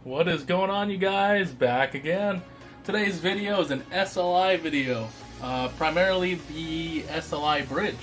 What is going on, you guys? Back again. Today's video is an SLI video, primarily the SLI Bridge.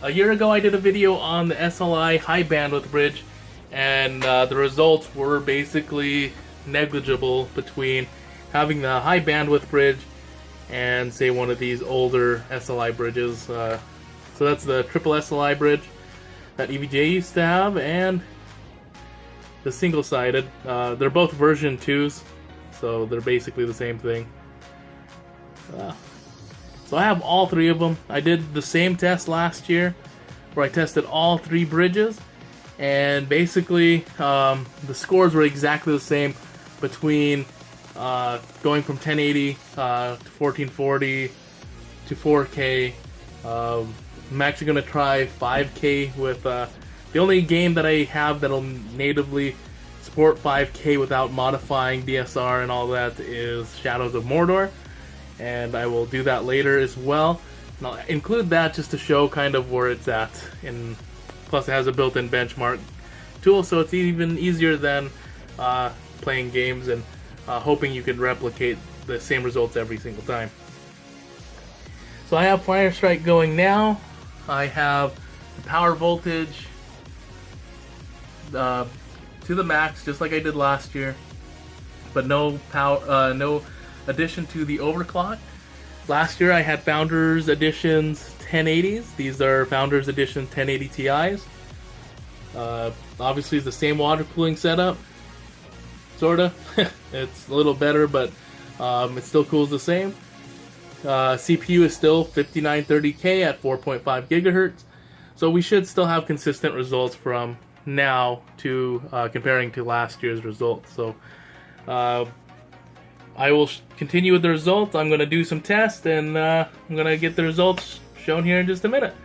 A year ago I did a video on the SLI high bandwidth bridge, and the results were basically negligible between having the high bandwidth bridge and say one of these older SLI bridges. So that's the triple SLI bridge that EVGA used to have, and the single-sided. They're both version 2s, so they're basically the same thing. So I have all three of them. I did the same test last year where I tested all three bridges, and basically the scores were exactly the same between going from 1080 to 1440 to 4K. I'm actually going to try 5K with the only game that I have that'll natively support 5K without modifying DSR and all that is Shadows of Mordor, and I will do that later as well. And I'll include that just to show kind of where it's at, and plus it has a built-in benchmark tool, so it's even easier than playing games and hoping you could replicate the same results every single time. So I have Fire Strike going now. I have the power voltage to the max, just like I did last year, but no power, no addition to the overclock. Last year I had Founders Editions 1080s. These are Founders Edition 1080 Ti's. Obviously it's the same water cooling setup, sorta. It's a little better, but it still cools the same. CPU is still 5930K at 4.5 gigahertz, so we should still have consistent results from now to comparing to last year's results. So I will continue with the results. I'm going to do some tests, and I'm going to get the results shown here in just a minute.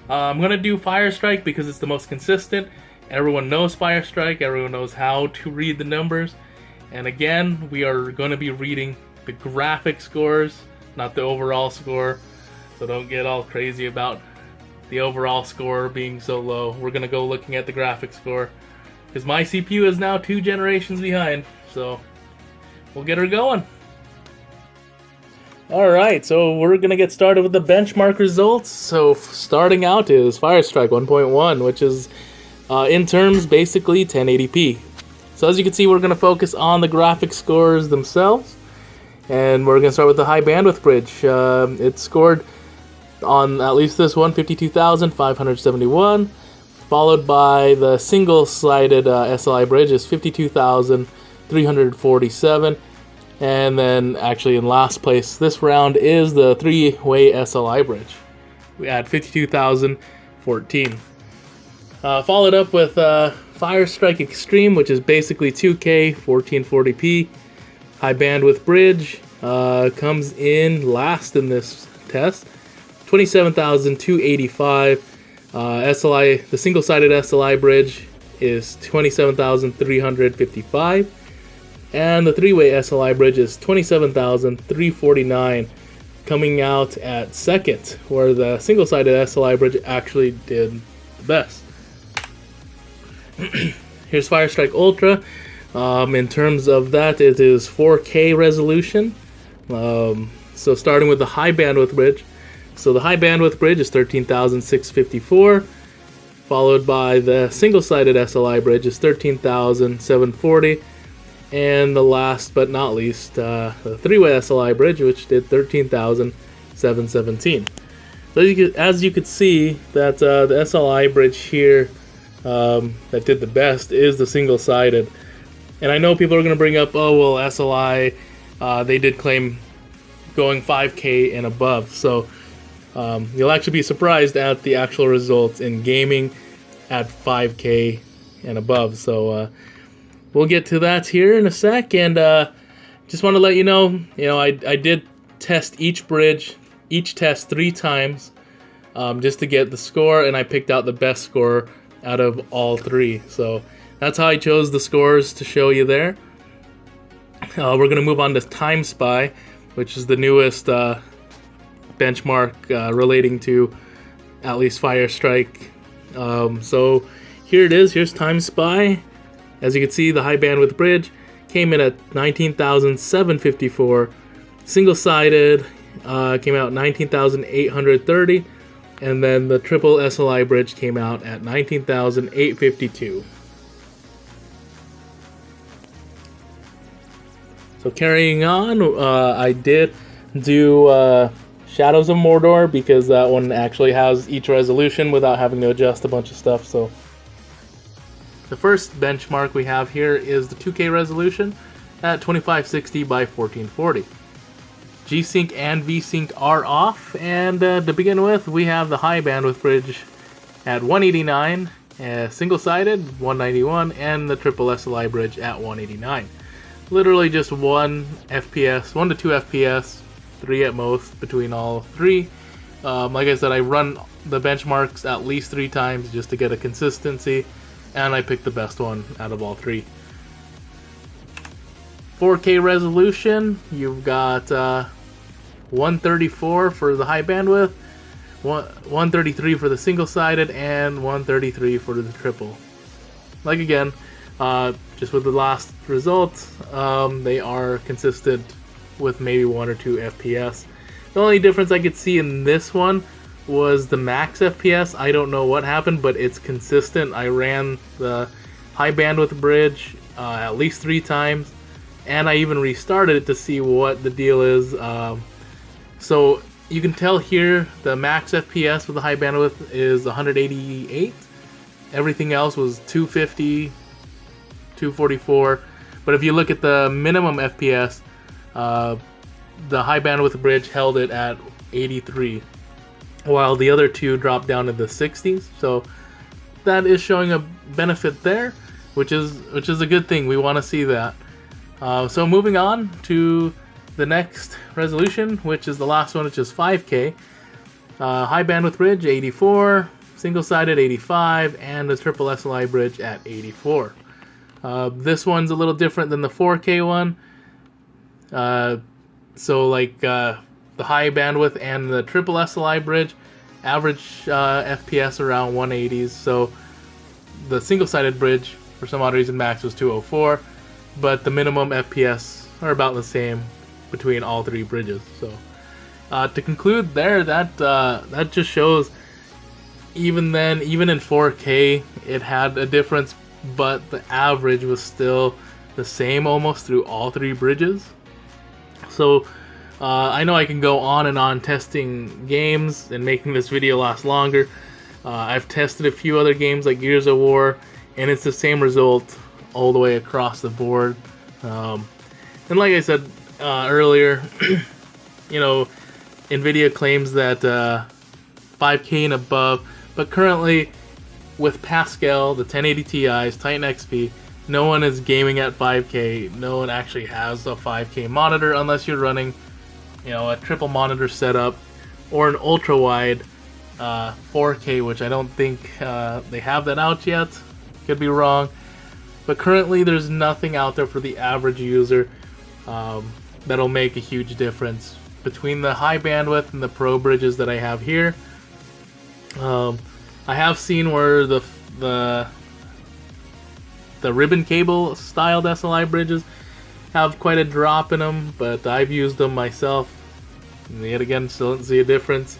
I'm going to do Fire Strike because it's the most consistent. Everyone knows Fire Strike. Everyone knows how to read the numbers. And again, we are going to be reading the graphic scores, not the overall score. So don't get all crazy about the overall score being so low. We're gonna go looking at the graphic score because my CPU is now 2 generations behind, so we'll get her going. Alright, so we're gonna get started with the benchmark results. So starting out is Fire Strike 1.1, which is in terms basically 1080p. So as you can see, we're gonna focus on the graphic scores themselves, and we're gonna start with the high bandwidth bridge. It scored on at least this one, 52,571, followed by the single-sided SLI bridge is 52,347, and then actually in last place this round is the three-way SLI bridge. We had 52,014. Followed up with Fire Strike Extreme, which is basically 2K 1440p high bandwidth bridge. Comes in last in this test, 27,285. SLI, the single-sided SLI bridge is 27,355, and the three-way SLI bridge is 27,349, coming out at second, where the single-sided SLI bridge actually did the best. Here's Fire Strike Ultra. In terms of that, it is 4K resolution. So starting with the high bandwidth bridge. So the high bandwidth bridge is 13,654, followed by the single-sided SLI bridge is 13,740, and the last but not least, the three-way SLI bridge, which did 13,717. So as you could see, that the SLI bridge here that did the best is the single-sided. And I know people are going to bring up, oh well, SLI, they did claim going 5K and above, so you'll actually be surprised at the actual results in gaming at 5K and above. So we'll get to that here in a sec, and just want to let you know, I did test each test 3 times just to get the score, and I picked out the best score out of all 3. So that's how I chose the scores to show you there. We're going to move on to Time Spy, which is the newest benchmark relating to at least Fire Strike. So here it is. Here's Time Spy, As you can see, the high bandwidth bridge came in at 19,754. Single-sided came out 19,830, and then the triple SLI bridge came out at 19,852. So carrying on, I did do Shadows of Mordor because that one actually has each resolution without having to adjust a bunch of stuff. So the first benchmark we have here is the 2K resolution at 2560 by 1440. G-Sync and V-Sync are off, and to begin with, we have the high bandwidth bridge at 189, single-sided 191, and the triple SLI bridge at 189. Literally just 1 FPS, 1 to 2 FPS, 3 at most between all three. Like I said, I run the benchmarks at least 3 times just to get a consistency, and I picked the best one out of all 3. 4K resolution, you've got 134 for the high bandwidth, 133 for the single-sided, and 133 for the triple. Like again, just with the last results, they are consistent with maybe 1 or 2 FPS. The only difference I could see in this one was the max FPS. I don't know what happened, but it's consistent. I ran the high bandwidth bridge at least 3 times, and I even restarted it to see what the deal is. So you can tell here the max FPS for the high bandwidth is 188. Everything else was 250, 244. But if you look at the minimum FPS, the high bandwidth bridge held it at 83, while the other two dropped down to the 60s. So that is showing a benefit there, which is a good thing. We want to see that. So moving on to the next resolution, which is the last one, which is 5K. High bandwidth bridge 84, single-sided 85, and the triple SLI bridge at 84. This one's a little different than the 4K one. So like the high bandwidth and the triple SLI bridge average FPS around 180s. So the single-sided bridge, for some odd reason, max was 204, but the minimum FPS are about the same between all 3 bridges. So to conclude there, that just shows even then, even in 4K, it had a difference, but the average was still the same almost through all 3 bridges. So I know I can go on and on testing games and making this video last longer. I've tested a few other games like Gears of War, and it's the same result all the way across the board. And like I said earlier, you know, NVIDIA claims that 5K and above, but currently with Pascal, the 1080 Ti's, Titan XP, no one is gaming at 5K. No one actually has a 5K monitor unless you're running, you know, a triple monitor setup or an ultra wide 4K, which I don't think they have that out yet. Could be wrong, but currently there's nothing out there for the average user that'll make a huge difference between the high bandwidth and the pro bridges that I have here. I have seen where the ribbon cable styled SLI bridges have quite a drop in them, but I've used them myself, and yet again still didn't see a difference.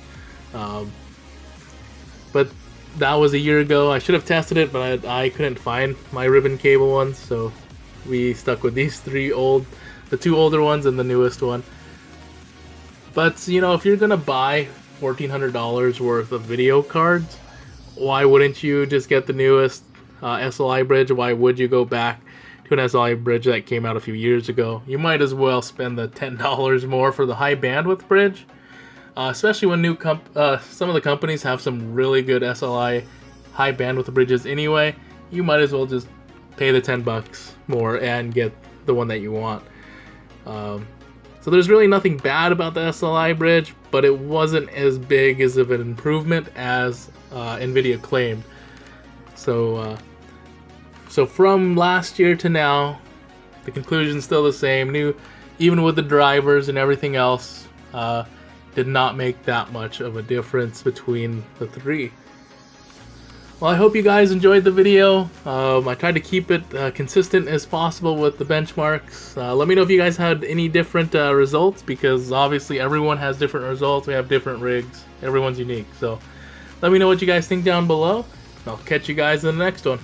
But that was a year ago. I should have tested it, but I couldn't find my ribbon cable ones, so we stuck with these 3 the 2 older ones and the newest one. But you know, if you're gonna buy $1,400 worth of video cards, why wouldn't you just get the newest SLI bridge? Why would you go back to an SLI bridge that came out a few years ago? You might as well spend the $10 more for the high bandwidth bridge, especially when some of the companies have some really good SLI high bandwidth bridges anyway. You might as well just pay the $10 more and get the one that you want. So there's really nothing bad about the SLI bridge, but it wasn't as big as of an improvement as NVIDIA claimed. So from last year to now, the conclusion's still the same. Even with the drivers and everything else, did not make that much of a difference between the 3. Well, I hope you guys enjoyed the video. I tried to keep it consistent as possible with the benchmarks. Let me know if you guys had any different results, because obviously everyone has different results. We have different rigs. Everyone's unique. So let me know what you guys think down below. I'll catch you guys in the next one.